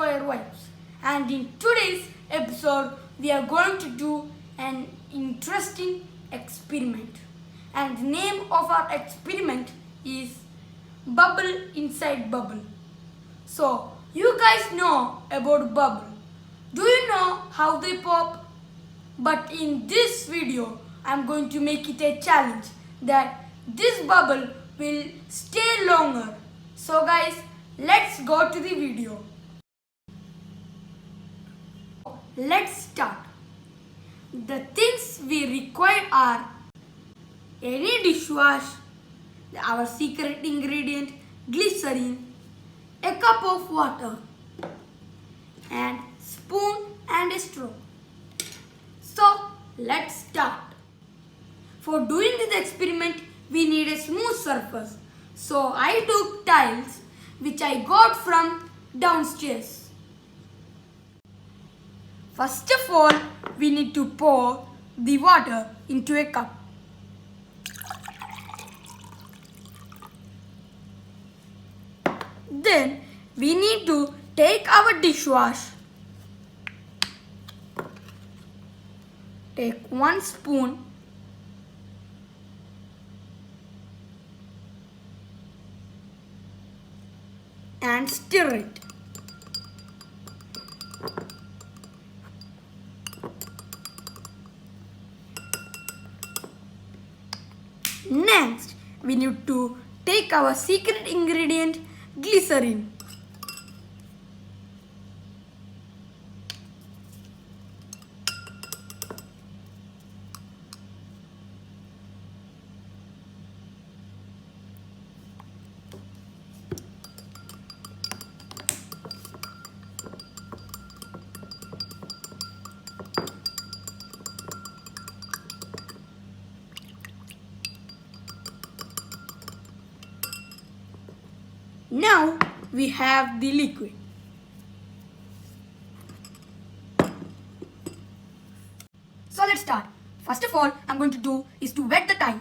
Fire Vibes, and in today's episode we are going to do an interesting experiment, and the name of our experiment is Bubble Inside Bubble. So you guys know about bubble. Do you know how they pop? But in this video I am going to make it a challenge that this bubble will stay longer. So guys, let's go to the video. Let's start. The things we require are any dishwash, our secret ingredient glycerin, a cup of water, and spoon and a straw. So let's start. For doing this experiment we need a smooth surface. So I took tiles which I got from downstairs. First of all, we need to pour the water into a cup. Then we need to take our dishwash. Take 1 spoon and stir it. Next, we need to take our secret ingredient glycerin. Now we have the liquid. So let's start. First of all, I'm going to do is to wet the tile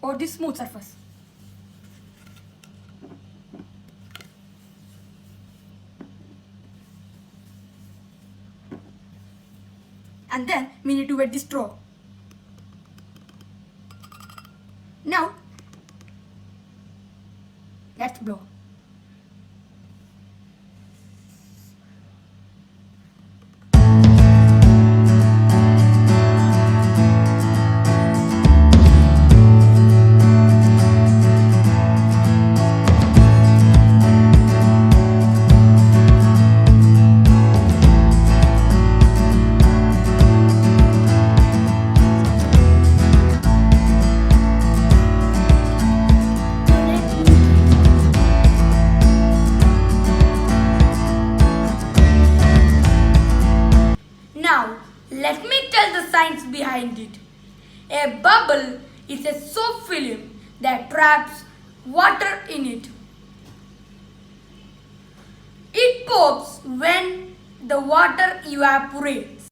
or the smooth surface. And then we need to wet the straw. Now let's blow. Now, let me tell the science behind it. A bubble is a soap film that traps water in it. It pops when the water evaporates.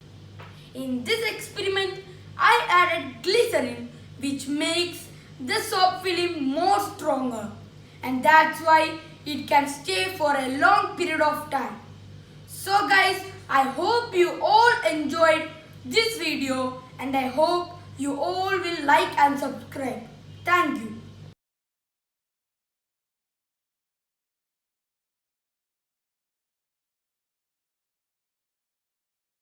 In this experiment, I added glycerin, which makes the soap film more stronger, and that's why it can stay for a long period of time. So guys, I hope you all enjoyed this video and I hope you all will like and subscribe. Thank you.